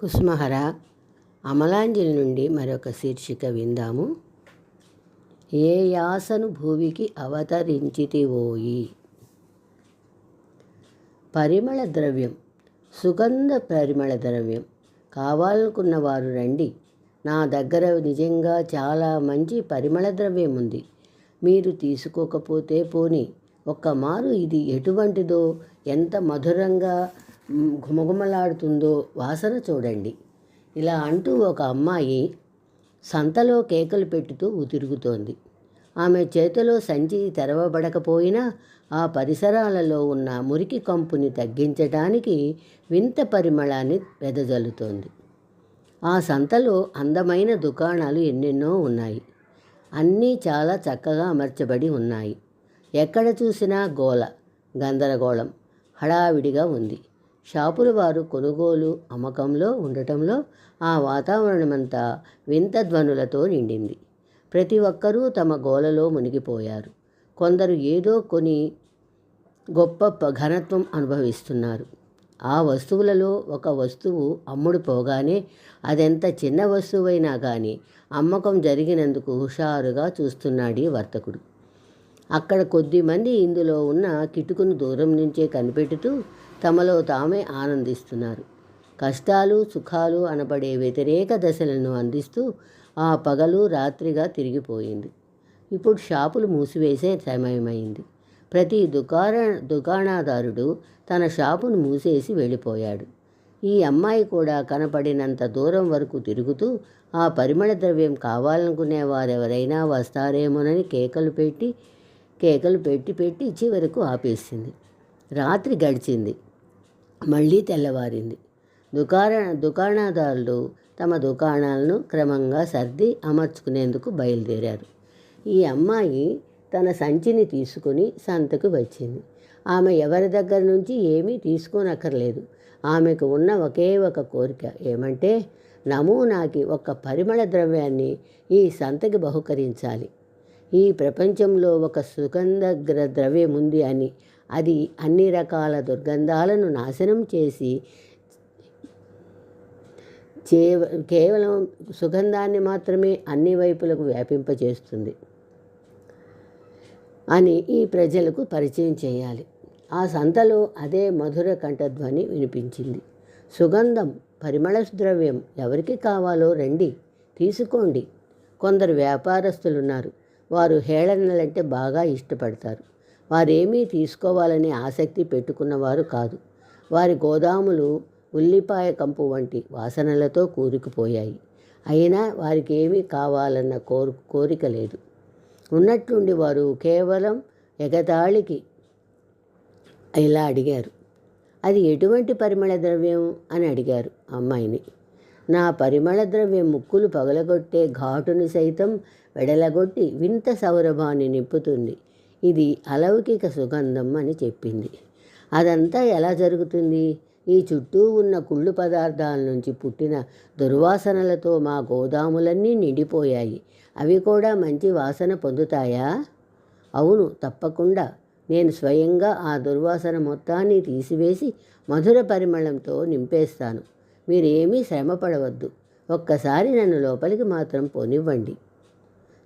కుసుమహర అమలాంజలి నుండి మరొక శీర్షిక విందాము. ఏ యాసను భూమికి అవతరించితివోయి. పరిమళ ద్రవ్యం, సుగంధ పరిమళ ద్రవ్యం కావాలనుకున్న వారు రండి. నా దగ్గర నిజంగా చాలా మంచి పరిమళ ద్రవ్యం ఉంది. మీరు తీసుకోకపోతే పోనీ, ఒక్కమారు ఇది ఎటువంటిదో, ఎంత మధురంగా ఘుమఘుమలాడుతుందో వాసన చూడండి. ఇలా అంటూ ఒక అమ్మాయి సంతలో కేకలు పెట్టుతూ తిరుగుతోంది. ఆమె చేతిలో సంచి తెరవబడకపోయినా ఆ పరిసరాలలో ఉన్న మురికి కంపుని తగ్గించడానికి వింత పరిమళాన్ని వెదజల్లుతోంది. ఆ సంతలో అందమైన దుకాణాలు ఎన్నెన్నో ఉన్నాయి. అన్నీ చాలా చక్కగా అమర్చబడి ఉన్నాయి. ఎక్కడ చూసినా గోల, గందరగోళం, హడావిడిగా ఉంది. షాపుల వారు కొనుగోలు అమ్మకంలో ఉండటంలో ఆ వాతావరణమంతా వింత ధ్వనులతో నిండింది. ప్రతి ఒక్కరూ తమ గోలలో మునిగిపోయారు. కొందరు ఏదో కొని గొప్ప ఘనత్వం అనుభవిస్తున్నారు. ఆ వస్తువులలో ఒక వస్తువు అమ్ముడు పోగానే అదెంత చిన్న వస్తువైనా కానీ అమ్మకం జరిగినందుకు హుషారుగా చూస్తున్నాడు వర్తకుడు. అక్కడ కొద్దిమంది ఇందులో ఉన్న కిటుకును దూరం నుంచే కనిపెట్టుతూ తమలో తామే ఆనందిస్తున్నారు. కష్టాలు సుఖాలు అనబడే వ్యతిరేక దశలను అందిస్తూ ఆ పగలు రాత్రిగా తిరిగిపోయింది. ఇప్పుడు షాపులు మూసివేసే సమయమైంది. ప్రతి దుకాణదారుడు తన షాపును మూసేసి వెళ్ళిపోయాడు. ఈ అమ్మాయి కూడా కనపడినంత దూరం వరకు తిరుగుతూ ఆ పరిమళ ద్రవ్యం కావాలనుకునే వారెవరైనా వస్తారేమోనని కేకలు పెట్టి చివరకు ఆపేసింది. రాత్రి గడిచింది. మళ్ళీ తెల్లవారింది. దుకాణదారులు తమ దుకాణాలను క్రమంగా సర్ది అమర్చుకునేందుకు బయలుదేరారు. ఈ అమ్మాయి తన సంచిని తీసుకుని సంతకు వచ్చింది. ఆమె ఎవరి దగ్గర నుంచి ఏమీ తీసుకోనక్కర్లేదు. ఆమెకు ఉన్న ఒకే ఒక కోరిక ఏమంటే, నమూనాకి ఒక పరిమళ ద్రవ్యాన్ని ఈ సంతకి బహుకరించాలి. ఈ ప్రపంచంలో ఒక సుగంధ ద్రవ్యం ఉంది అని, అది అన్ని రకాల దుర్గంధాలను నాశనం చేసి కేవలం సుగంధాన్ని మాత్రమే అన్ని వైపులకు వ్యాపింపచేస్తుంది అని ఈ ప్రజలకు పరిచయం చేయాలి. ఆ సంతలో అదే మధుర కంఠధ్వని వినిపించింది. సుగంధం, పరిమళ ద్రవ్యం ఎవరికి కావాలో రండి, తీసుకోండి. కొందరు వ్యాపారస్తులున్నారు. వారు హేళనలంటే బాగా ఇష్టపడతారు. వారేమీ తీసుకోవాలని ఆసక్తి పెట్టుకున్నవారు కాదు. వారి గోదాములు ఉల్లిపాయ కంపు వంటి వాసనలతో కూరుకుపోయాయి. అయినా వారికి ఏమీ కావాలన్న కోరిక లేదు. ఉన్నట్టుండి వారు కేవలం ఎగతాళికి ఇలా అడిగారు. అది ఎటువంటి పరిమళ ద్రవ్యం అని అడిగారు అమ్మాయిని. నా పరిమళ ద్రవ్యం ముక్కులు పగలగొట్టే ఘాటుని సైతం వెడలగొట్టి వింత సౌరభాన్ని నింపుతుంది. ఇది అలౌకిక సుగంధం అని చెప్పింది. అదంతా ఎలా జరుగుతుంది? ఈ చుట్టూ ఉన్న కుళ్ళు పదార్థాల నుంచి పుట్టిన దుర్వాసనలతో మా గోదాములన్నీ నిండిపోయాయి. అవి కూడా మంచి వాసన పొందుతాయా? అవును, తప్పకుండా. నేను స్వయంగా ఆ దుర్వాసన మొత్తాన్ని తీసివేసి మధుర పరిమళంతో నింపేస్తాను. మీరేమీ శ్రమపడవద్దు. ఒక్కసారి నన్ను లోపలికి మాత్రం పోనివ్వండి.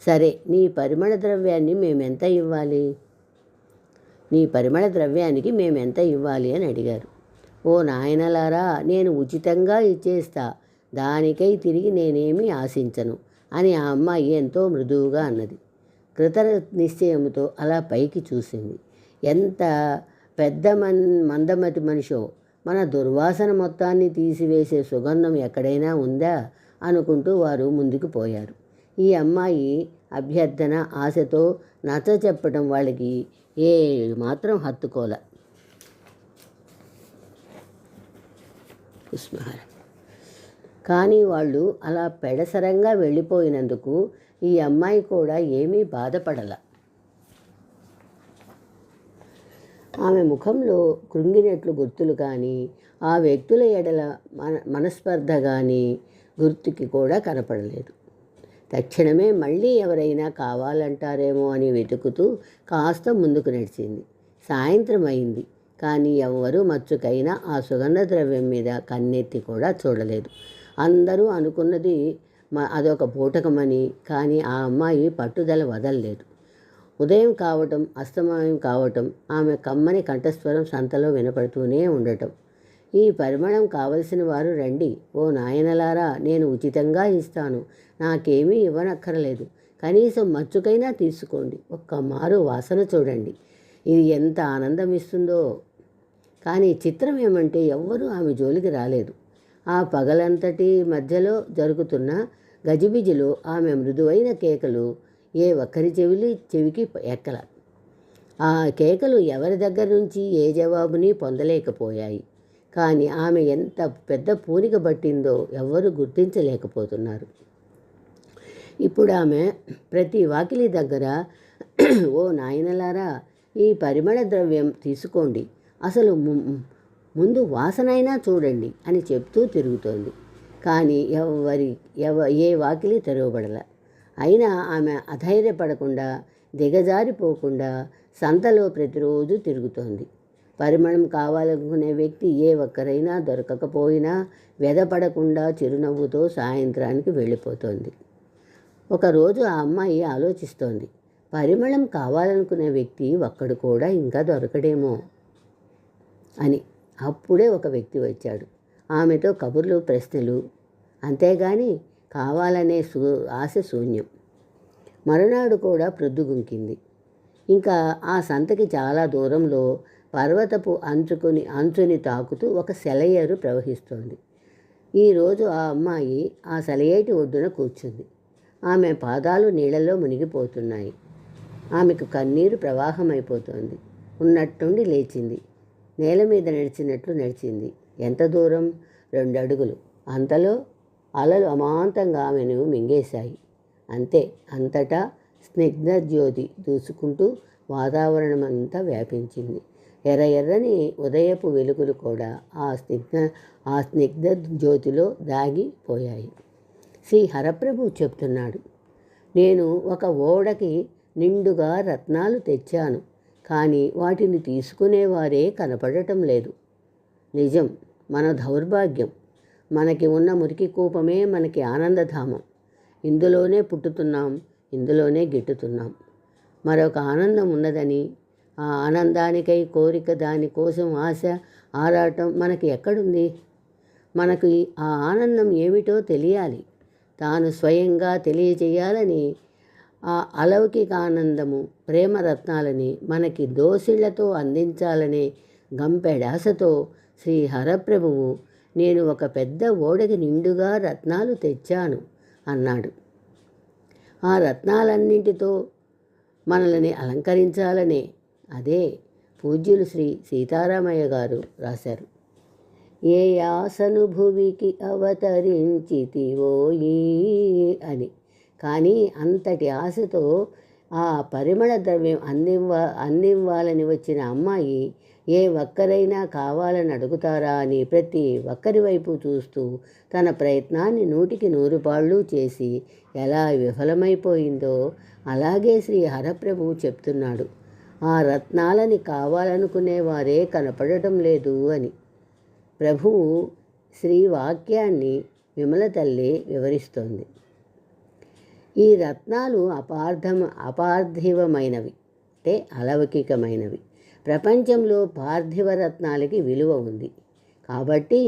సరే, నీ పరిమళ ద్రవ్యానికి మేమెంత ఇవ్వాలి అని అడిగారు. ఓ నాయనలారా, నేను ఉచితంగా ఇచ్చేస్తా. దానికై తిరిగి నేనేమీ ఆశించను అని ఆ అమ్మాయి ఎంతో మృదువుగా అన్నది. కృత నిశ్చయంతో అలా పైకి చూసింది. ఎంత పెద్ద మందమతి మనిషో! మన దుర్వాసన మొత్తాన్ని తీసివేసే సుగంధం ఎక్కడైనా ఉందా అనుకుంటూ వారు ముందుకు పోయారు. ఈ అమ్మాయి అభ్యర్థన ఆశతో నచ్చ చెప్పడం వాళ్ళకి ఏ మాత్రం హత్తుకోల. కానీ వాళ్ళు అలా పెడసరంగా వెళ్ళిపోయినందుకు ఈ అమ్మాయి కూడా ఏమీ బాధపడల. ఆమె ముఖంలో కృంగినట్లు గుర్తులు కానీ, ఆ వ్యక్తుల ఎడల మనస్పర్ధ కానీ గుర్తుకి కూడా కనపడలేదు. తక్షణమే మళ్ళీ ఎవరైనా కావాలంటారేమో అని వెతుకుతూ కాస్త ముందుకు నడిచింది. సాయంత్రం అయింది. కానీ ఎవ్వరూ మచ్చుకైనా ఆ సుగంధ ద్రవ్యం మీద కన్నెత్తి కూడా చూడలేదు. అందరూ అనుకున్నది అదొక బూటకమని. కానీ ఆ అమ్మాయి పట్టుదల వదలలేదు. ఉదయం కావటం, అస్తమయం కావటం, ఆమె కమ్మని కంఠస్వరం సంతలో వినపడుతూనే ఉండటం. ఈ పరిమళం కావలసిన వారు రండి, ఓ నాయనలారా, నేను ఉచితంగా ఇస్తాను, నాకేమీ ఇవ్వనక్కరలేదు, కనీసం మచ్చుకైనా తీసుకోండి, ఒక్క మారు వాసన చూడండి, ఇది ఎంత ఆనందం ఇస్తుందో. కానీ చిత్రం ఏమంటే ఎవ్వరూ ఆమె జోలికి రాలేదు. ఆ పగలంతటి మధ్యలో జరుగుతున్న గజిబిజిలో ఆమె మృదువైన కేకలు ఏ ఒక్కరి చెవికి ఎక్కల. ఆ కేకలు ఎవరి దగ్గర నుంచి ఏ జవాబుని పొందలేకపోయాయి. కానీ ఆమె ఎంత పెద్ద పూనిక పట్టిందో ఎవ్వరూ గుర్తించలేకపోతున్నారు. ఇప్పుడు ఆమె ప్రతి వాకిలి దగ్గర ఓ నాయనలారా, ఈ పరిమళ ద్రవ్యం తీసుకోండి, అసలు ముందు వాసనైనా చూడండి అని చెప్తూ తిరుగుతోంది. కానీ ఏ వాకిలి తెరవబడల. అయినా ఆమె అధైర్యపడకుండా, దిగజారిపోకుండా సంతలో ప్రతిరోజు తిరుగుతోంది. పరిమళం కావాలనుకునే వ్యక్తి ఏ ఒక్కరైనా దొరకకపోయినా వెదపడకుండా చిరునవ్వుతో సాయంత్రానికి వెళ్ళిపోతోంది. ఒకరోజు ఆ అమ్మాయి ఆలోచిస్తోంది, పరిమళం కావాలనుకునే వ్యక్తి ఒక్కడు కూడా ఇంకా దొరకడేమో అని. అప్పుడే ఒక వ్యక్తి వచ్చాడు. ఆమెతో కబుర్లు, ప్రశ్నలు, అంతేగాని కావాలనే ఆశ శూన్యం. మరునాడు కూడా ప్రొద్దుగుంకింది. ఇంకా ఆ సంతకి చాలా దూరంలో పర్వతపు అంచుని తాకుతూ ఒక సెలయేరు ప్రవహిస్తోంది. ఈరోజు ఆ అమ్మాయి ఆ సెలయేటి ఒడ్డున కూర్చుంది. ఆమె పాదాలు నీళ్ళలో మునిగిపోతున్నాయి. ఆమెకు కన్నీరు ప్రవాహమైపోతోంది. ఉన్నట్టుండి లేచింది. నేల మీద నడిచినట్లు నడిచింది. ఎంత దూరం? 2 అడుగులు. అంతలో అలలు అమాంతంగా ఆమెను మింగేశాయి. అంతే, అంతటా స్నిగ్ధ జ్యోతి దూసుకుంటూ వాతావరణమంతా వ్యాపించింది. ఎర్రని ఉదయపు వెలుగులు కూడా ఆ స్నిగ్ధ జ్యోతిలో దాగిపోయాయి. శ్రీ హరప్రభు చెప్తున్నాడు, నేను ఒక ఓడకి నిండుగా రత్నాలు తెచ్చాను, కానీ వాటిని తీసుకునేవారే కనపడటం లేదు. నిజం, మన దౌర్భాగ్యం. మనకి ఉన్న మురికి కూపమే మనకి ఆనందధామం. ఇందులోనే పుట్టుతున్నాం, ఇందులోనే గిట్టుతున్నాం. మరొక ఆనందం ఉన్నదని, ఆ ఆనందానికై కోరిక, దానికోసం ఆశ, ఆరాటం మనకి ఎక్కడుంది? మనకి ఆ ఆనందం ఏమిటో తెలియాలి. తాను స్వయంగా తెలియచేయాలని ఆ అలౌకిక ఆనందము, ప్రేమరత్నాలని మనకి దోసిళ్లతో అందించాలనే గంపెడాసతో శ్రీ హరప్రభువు నేను ఒక పెద్ద ఓడకి నిండుగా రత్నాలు తెచ్చాను అన్నాడు. ఆ రత్నాలన్నింటితో మనల్ని అలంకరించాలనే. అదే పూజ్యులు శ్రీ సీతారామయ్య గారు రాశారు. ఏ యాసను భువికి అవతరించితివోయి అని. కానీ అంతటి ఆశతో ఆ పరిమళ ద్రవ్యం అందివ్వాలని వచ్చిన అమ్మాయి ఏ ఒక్కరైనా కావాలని అడుగుతారా అని ప్రతి ఒక్కరి వైపు చూస్తూ తన ప్రయత్నాన్ని 100కి 100 పాళ్ళు చేసి ఎలా విఫలమైపోయిందో అలాగే శ్రీ హరప్రభువు చెప్తున్నాడు. ఆ రత్నాలని కావాలనుకునేవారే కనపడటం లేదు అని. ప్రభువు శ్రీ వాక్యాన్ని విమల తల్లి వివరిస్తోంది. ఈ రత్నాలు అపార్థివమైనవి, అంటే అలౌకికమైనవి. ప్రపంచంలో పార్థివ రత్నాలకి విలువ ఉంది. కాబట్టి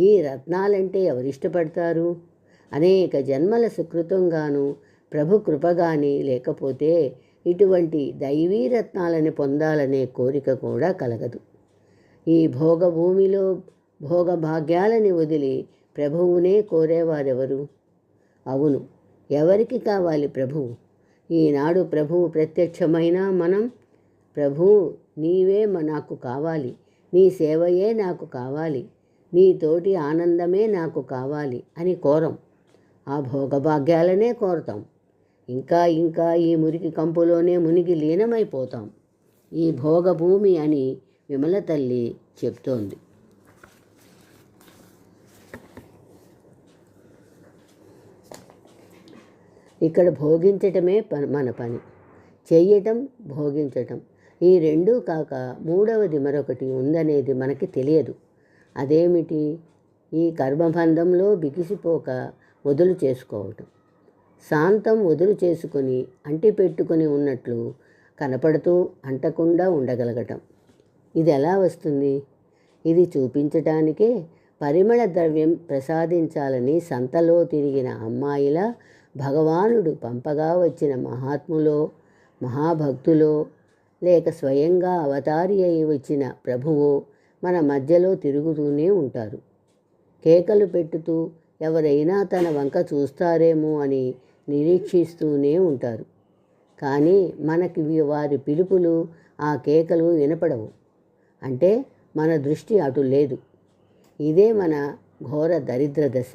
ఈ రత్నాలంటే ఎవరిష్టపడతారు? అనేక జన్మల సుకృతంగాను ప్రభు కృపగాని లేకపోతే ఇటువంటి దైవీ రత్నాలని పొందాలనే కోరిక కూడా కలగదు. ఈ భోగభూమిలో భోగభాగ్యాలని వదిలి ప్రభువునే కోరేవారెవరు? అవును, ఎవరికి కావాలి ప్రభువు? ఈనాడు ప్రభువు ప్రత్యక్షమైనా మనం ప్రభువు నీవే నాకు కావాలి, నీ సేవయే నాకు కావాలి, నీ తోటి ఆనందమే నాకు కావాలి అని కోరం. ఆ భోగభాగ్యాలనే కోరతాం. ఇంకా ఇంకా ఈ మురికి కంపులోనే మునిగి లీనమైపోతాం. ఈ భోగభూమి అని విమల తల్లి చెప్తోంది. ఇక్కడ భోగించటమే మన పని. చెయ్యటం, భోగించటం. ఈ రెండూ కాక మూడవది మరొకటి ఉందనేది మనకి తెలియదు. అదేమిటి? ఈ కర్మబంధంలో బిగిసిపోక వదులు చేసుకోవటం. శాంతం వదులు చేసుకొని అంటిపెట్టుకొని ఉన్నట్లు కనపడుతూ అంటకుండా ఉండగలగటం. ఇది ఎలా వస్తుంది? ఇది చూపించటానికే పరిమళ ద్రవ్యం ప్రసాదించాలని సంతలో తిరిగిన అమ్మాయిలా భగవానుడు పంపగా వచ్చిన మహాత్ములో, మహాభక్తులో, లేక స్వయంగా అవతారి అయి వచ్చిన ప్రభువో మన మధ్యలో తిరుగుతూనే ఉంటారు. కేకలు పెట్టుతూ ఎవరైనా తన వంక చూస్తారేమో అని నిరీక్షిస్తూనే ఉంటారు. కానీ మనకి వారి పిలుపులు, ఆ కేకలు వినపడవు. అంటే మన దృష్టి అటు లేదు. ఇదే మన ఘోర దరిద్ర దశ.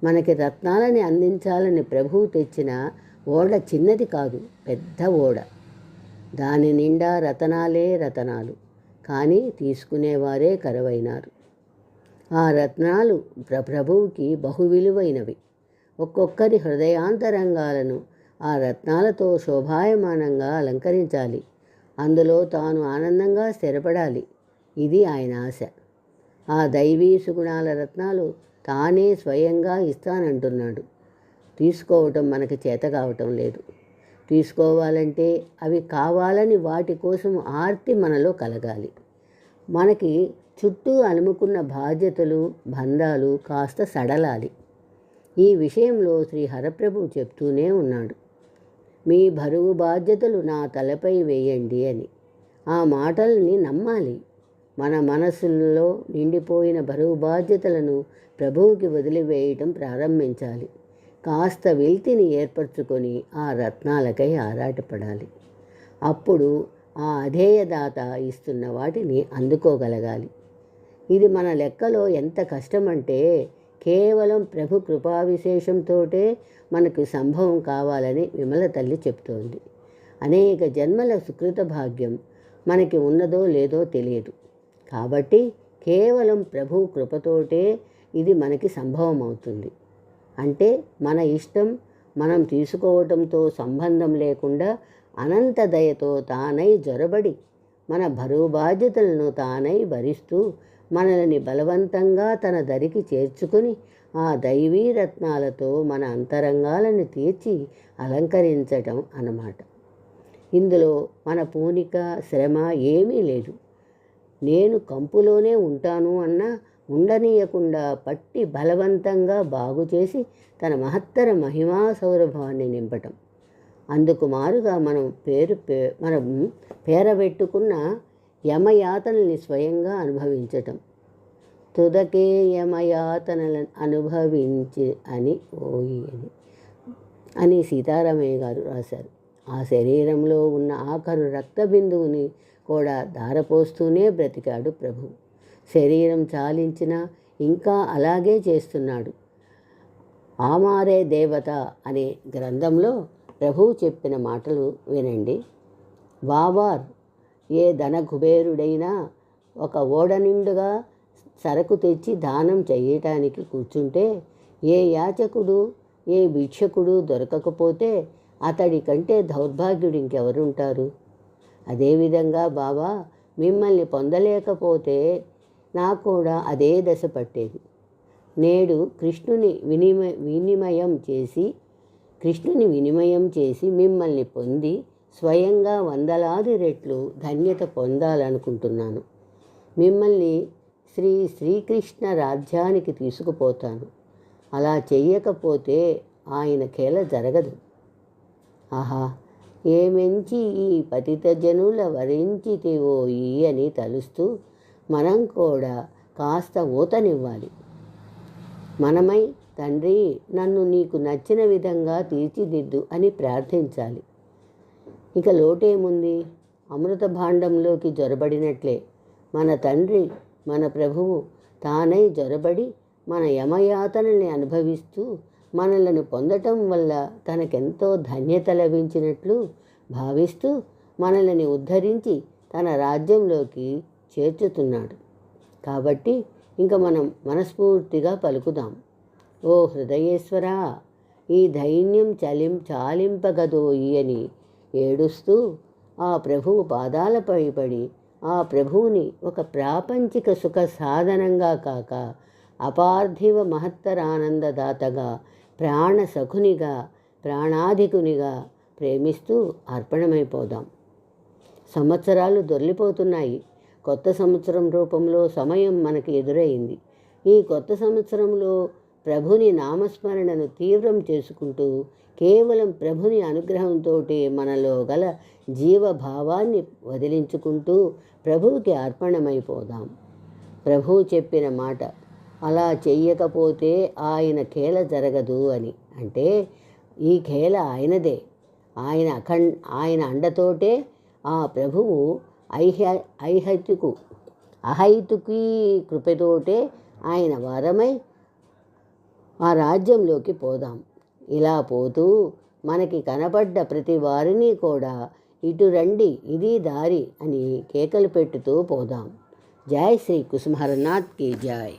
మనకి రత్నాలని అందించాలని ప్రభువు తెచ్చిన ఓడ చిన్నది కాదు, పెద్ద ఓడ. దాని నిండా రతనాలే రతనాలు. కానీ తీసుకునేవారే కరువైనారు. ఆ రత్నాలు ప్రభువుకి బహు విలువైనవి. ఒక్కొక్కరి హృదయాంతరంగాలను ఆ రత్నాలతో శోభాయమానంగా అలంకరించాలి. అందులో తాను ఆనందంగా స్థిరపడాలి. ఇది ఆయన ఆశ. ఆ దైవీ సుగుణాల రత్నాలు తానే స్వయంగా ఇస్తానంటున్నాడు. తీసుకోవటం మనకి చేత కావటం లేదు. తీసుకోవాలంటే అవి కావాలని వాటి కోసం ఆర్తి మనలో కలగాలి. మనకి చుట్టూ అలుముకున్న బాధ్యతలు, బంధాలు కాస్త సడలాలి. ఈ విషయంలో శ్రీ హరప్రభు చెప్తూనే ఉన్నాడు, మీ బరువు బాధ్యతలు నా తలపై వేయండి అని. ఆ మాటల్ని నమ్మాలి. మన మనసుల్లో నిండిపోయిన బరువు బాధ్యతలను ప్రభువుకి వదిలివేయటం ప్రారంభించాలి. కాస్త వెల్తిని ఏర్పరచుకొని ఆ రత్నాలకై ఆరాటపడాలి. అప్పుడు ఆ అధేయదాత ఇస్తున్న వాటిని అందుకోగలగాలి. ఇది మన లెక్కలో ఎంత కష్టమంటే కేవలం ప్రభు కృపా విశేషంతోటే మనకు సంభవం కావాలని విమల తల్లి చెప్తోంది. అనేక జన్మల సుకృత భాగ్యం మనకి ఉన్నదో లేదో తెలియదు. కాబట్టి కేవలం ప్రభు కృపతోటే ఇది మనకి సంభవం అవుతుంది. అంటే మన ఇష్టం మనం తీసుకోవటంతో సంబంధం లేకుండా అనంత దయతో తానై జొరబడి మన బరువు బాధ్యతలను తానై భరిస్తూ మనల్ని బలవంతంగా తన దరికి చేర్చుకుని ఆ దైవీ రత్నాలతో మన అంతరంగాలను తీర్చి అలంకరించటం అన్నమాట. ఇందులో మన పూనిక, శ్రమ ఏమీ లేదు. నేను కంపులోనే ఉంటాను అన్నా ఉండనీయకుండా పట్టి బలవంతంగా బాగు చేసి తన మహత్తర మహిమా సౌరభాన్ని నింపటం. అందుకు మారుగా మనం పేరబెట్టుకున్న యమయాతనల్ని స్వయంగా అనుభవించటం. తుదకే యమయాతనలను అనుభవించి అని అని సీతారామయ్య గారు రాశారు. ఆ శరీరంలో ఉన్న ఆఖరు రక్త బిందువుని కూడా ధారపోస్తూనే బ్రతికాడు ప్రభు. శరీరం చాలించినా ఇంకా అలాగే చేస్తున్నాడు. ఆమారే దేవత అనే గ్రంథంలో ప్రభువు చెప్పిన మాటలు వినండి. బావార్ ఏ ధన కుబేరుడైనా ఒక ఓడ నిండుగా సరకు తెచ్చి దానం చేయటానికి కూర్చుంటే ఏ యాచకుడు, ఏ భిక్షకుడు దొరకకపోతే అతడి కంటే దౌర్భాగ్యుడు ఇంకెవరుంటారు? అదేవిధంగా బాబా మిమ్మల్ని పొందలేకపోతే నాకు కూడా అదే దశ పట్టేది. నేడు కృష్ణుని వినిమయం చేసి మిమ్మల్ని పొంది స్వయంగా వందలాది రెట్లు ధన్యత పొందాలనుకుంటున్నాను. మిమ్మల్ని శ్రీకృష్ణ రాజ్యానికి తీసుకుపోతాను. అలా చెయ్యకపోతే ఆయన కేల జరగదు. ఆహా, ఏమెంచి ఈ పతిత జనుల వరించితివోయి అని తలుస్తూ మనం కూడా కాస్త ఊతనివ్వాలి. మనమై తండ్రి నన్ను నీకు నచ్చిన విధంగా తీర్చిదిద్దు అని ప్రార్థించాలి. ఇక లోటేముంది? అమృత భాండంలోకి జొరబడినట్లే మన తండ్రి, మన ప్రభువు తానై జొరబడి మన యమయాతనల్ని అనుభవిస్తూ మనలను పొందటం వల్ల తనకెంతో ధన్యత లభించినట్లు భావిస్తూ మనల్ని ఉద్ధరించి తన రాజ్యంలోకి చేర్చుతున్నాడు. కాబట్టి ఇంక మనం మనస్ఫూర్తిగా పలుకుదాం, ఓ హృదయేశ్వరా, ఈ ధైన్యం చాలింపగదోయి అని ఏడుస్తూ ఆ ప్రభువు పాదాలపై పడి ఆ ప్రభువుని ఒక ప్రాపంచిక సుఖ సాధనంగా కాక అపార్థివ మహత్తరానందదాతగా ప్రాణ సఖునిగా ప్రాణాధికునిగా ప్రేమిస్తూ అర్పణమైపోదాం. సంవత్సరాలు దొర్లిపోతున్నాయి. కొత్త సంవత్సరం రూపంలో సమయం మనకి ఎదురైంది. ఈ కొత్త సంవత్సరంలో ప్రభుని నామస్మరణను తీవ్రం చేసుకుంటూ కేవలం ప్రభుని అనుగ్రహంతో మనలో గల జీవభావాన్ని వదిలించుకుంటూ ప్రభువుకి అర్పణమైపోదాం. ప్రభువు చెప్పిన మాట, అలా చెయ్యకపోతే ఆయన ఖేల జరగదు అని. అంటే ఈ ఖేల ఆయనదే. ఆయన అండతోటే ఆ ప్రభువు అహైతుకీ కృపతోటే ఆయన వరమై ఆ రాజ్యంలోకి పోదాం. ఇలా పోతూ మనకి కనపడ్డ ప్రతి వారిని కూడా ఇటు రండి, ఇది దారి అని కేకలు పెట్టుతూ పోదాం. జై శ్రీ కుసుమహరనాథ్ కి జై.